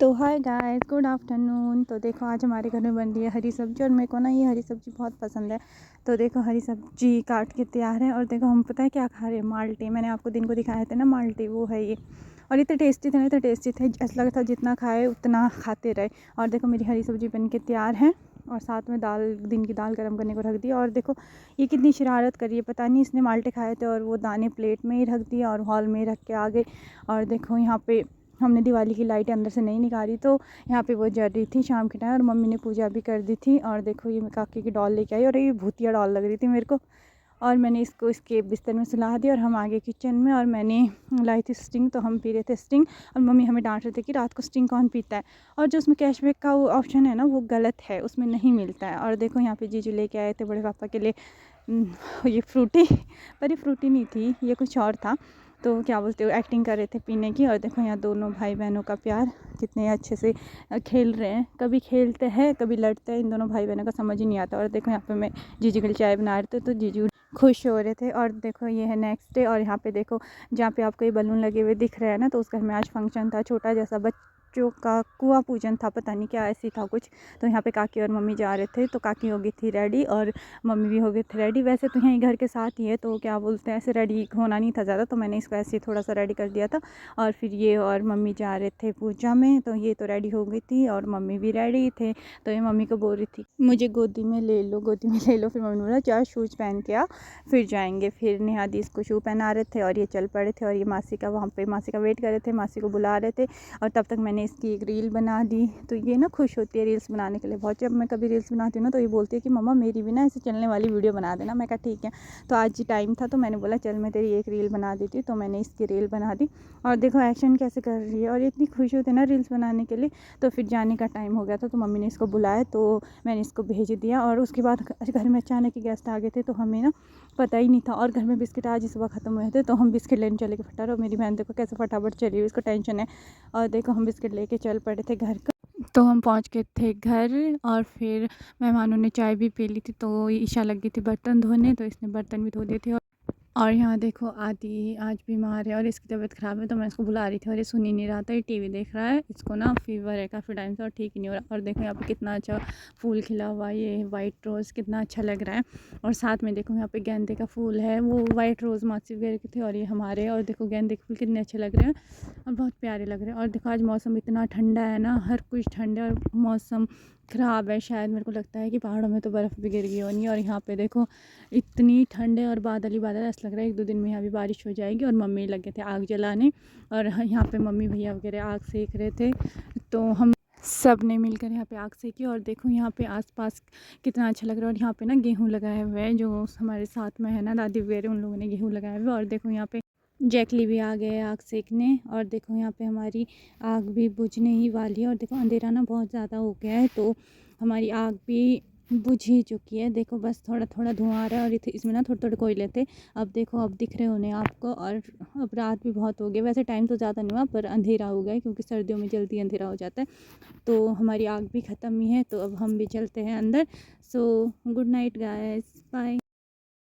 तो hi guys, good afternoon. तो देखो आज हमारे घर में बन रही है हरी सब्जी और मेरे को ना ये हरी सब्जी बहुत पसंद है। तो देखो हरी सब्जी काट के तैयार है और देखो हम पता है क्या खा रहे हैं, माल्टे। मैंने आपको दिन को दिखाए थे ना माल्टे, वो है ये। और इतने टेस्टी थे ना, इतने टेस्टी थे, ऐसा लगा था जितना खाए उतना खाते रहे। और देखो मेरी हरी सब्जी बन के तैयार है और साथ में दाल, दिन की दाल गर्म करने को रख दी। और देखो ये कितनी शरारत करी है, पता नहीं इसने माल्टे खाए थे और वो दाने प्लेट में ही रख दिया और हॉल में ही रख के आ गए। और देखो यहाँ पे हमने दिवाली की लाइट अंदर से नहीं निकाली, तो यहाँ पे वो जल रही थी शाम के टाइम और मम्मी ने पूजा भी कर दी थी। और देखो ये मैं काकी की डॉल लेके आई और ये भूतिया डॉल लग रही थी मेरे को। और मैंने इसको इसके बिस्तर में सुला दिया और हम आगे किचन में। और मैंने लाई थी स्टिंग, तो हम पी रहे थे स्टिंग। और मम्मी हमें डांट रहे थे कि रात को स्टिंग कौन पीता है। और जो उसमें कैशबैक का वो ऑप्शन है ना, वो गलत है, उसमें नहीं मिलता है। और देखो यहाँ पे जीजू लेके आए थे बड़े पापा के लिए ये फ्रूटी, पर ये फ्रूटी नहीं थी, ये कुछ और था। तो क्या बोलते हो, एक्टिंग कर रहे थे पीने की। और देखो यहाँ दोनों भाई बहनों का प्यार कितने अच्छे से खेल रहे हैं। कभी खेलते हैं कभी लड़ते हैं, इन दोनों भाई बहनों का समझ ही नहीं आता। और देखो यहाँ पे मैं जीजू के लिए चाय बना रहे थे तो जीजू खुश हो रहे थे। और देखो ये है नेक्स्ट डे। और यहाँ पे देखो जहाँ पे आपको ये बलून लगे हुए दिख रहे हैं ना, तो उस घर में आज फंक्शन था, छोटा जैसा बच्चों का कुआं पूजन था, पता नहीं क्या ऐसी था कुछ। तो यहाँ पे काकी और मम्मी जा रहे थे, तो काकी हो गई थी रेडी और मम्मी भी हो गई थी रेडी। वैसे तो यहीं घर के साथ ही है, तो क्या बोलते हैं, ऐसे रेडी होना नहीं था ज़्यादा, तो मैंने इसको ऐसे ही थोड़ा सा रेडी कर दिया था। और फिर ये और मम्मी जा रहे थे पूजा में, तो ये तो रेडी हो गई थी और मम्मी भी रेडी थे। तो ये मम्मी को बोल रही थी मुझे गोदी में ले लो, गोदी में ले लो। फिर मम्मी ने बोला जा शूज़ पहन के आ, फिर जाएंगे। फिर नेहादी इसको शू पहना रहे थे और ये चल पड़े थे। और ये मासी का, वहाँ पे मासी का वेट कर रहे थे, मासी को बुला रहे थे। और तब तक मैंने इसकी एक रील बना दी। तो ये ना खुश होती है रील्स बनाने के लिए बहुत। जब मैं कभी रील्स बनाती हूँ ना, तो ये बोलती है कि मम्मा मेरी भी ना ऐसे चलने वाली वीडियो बना देना। मैं कहा ठीक है। तो आज ही टाइम था, तो मैंने बोला चल मैं तेरी एक रील बना देती हूँ। तो मैंने इसकी रील बना दी। और देखो एक्शन कैसे कर रही है, और इतनी खुश होती है ना रील्स बनाने के लिए। तो फिर जाने का टाइम हो गया था, तो मम्मी ने इसको बुलाया, तो मैंने इसको भेज दिया। और उसके बाद घर में अचानक ही गेस्ट आ गए थे, तो हमें ना पता ही नहीं था। और घर में बिस्किट आज ही सुबह ख़त्म हुए थे, तो हम बिस्किट लेने चले गए फटाफट। और मेरी बहन देखो कैसे फटाफट चली हुई, इसको टेंशन है। और देखो हम बिस्किट लेके चल पड़े थे घर का। तो हम पहुंच गए थे घर और फिर मेहमानों ने चाय भी पी ली थी, तो ईशा लग गई थी बर्तन धोने, तो इसने बर्तन भी धो दिए थे। और यहाँ देखो आदि आज बीमार है और इसकी तबीयत ख़राब है, तो मैं इसको बुला रही थी और ये सुन ही नहीं रहा था, ये टीवी देख रहा है। इसको ना फीवर है काफ़ी टाइम से और ठीक ही नहीं हो रहा। और देखो यहाँ पे कितना अच्छा फूल खिला हुआ है, ये वाइट रोज़ कितना अच्छा लग रहा है। और साथ में देखो यहाँ पे गेंदे का फूल है, वो वाइट रोज़ मासी वगैरह के थे और ये हमारे। और देखो गेंदे के फूल कितने अच्छे लग रहे हैं और बहुत प्यारे लग रहे हैं। और देखो आज मौसम इतना ठंडा है ना, हर कुछ ठंडा है और मौसम ख़राब है। शायद मेरे को लगता है कि पहाड़ों में तो बर्फ़ भी गिर गई होनी। और यहाँ पे देखो इतनी ठंड है और बादल ही बादल, ऐसा लग रहा है 1-2 दिन में यहाँ भी बारिश हो जाएगी। और मम्मी लगे थे आग जलाने और यहाँ पे मम्मी भैया वगैरह आग सेक रहे थे, तो हम सब ने मिलकर यहाँ पे आग सेकी। और देखो यहाँ पे आसपास कितना अच्छा लग रहा है। और यहाँ पे ना गेहूँ लगाए हुए हैं, जो हमारे साथ में है ना दादी वगैरह, उन लोगों ने गेहूँ लगाए हुए। और देखो यहाँ पे जैकली भी आ गए आग सेकने। और देखो यहाँ पे हमारी आग भी बुझने ही वाली है। और देखो अंधेरा ना बहुत ज़्यादा हो गया है, तो हमारी आग भी बुझ ही चुकी है। देखो बस थोड़ा थोड़ा धुआं आ रहा है और इसमें ना थोड़े थोड़े कोयले थे। अब देखो अब दिख रहे होने आपको। और अब रात भी बहुत हो गई, वैसे टाइम तो ज़्यादा नहीं हुआ पर अंधेरा हो गया है, क्योंकि सर्दियों में जल्दी अंधेरा हो जाता है। तो हमारी आग भी ख़त्म ही है, तो अब हम भी चलते हैं अंदर। So good night guys, bye.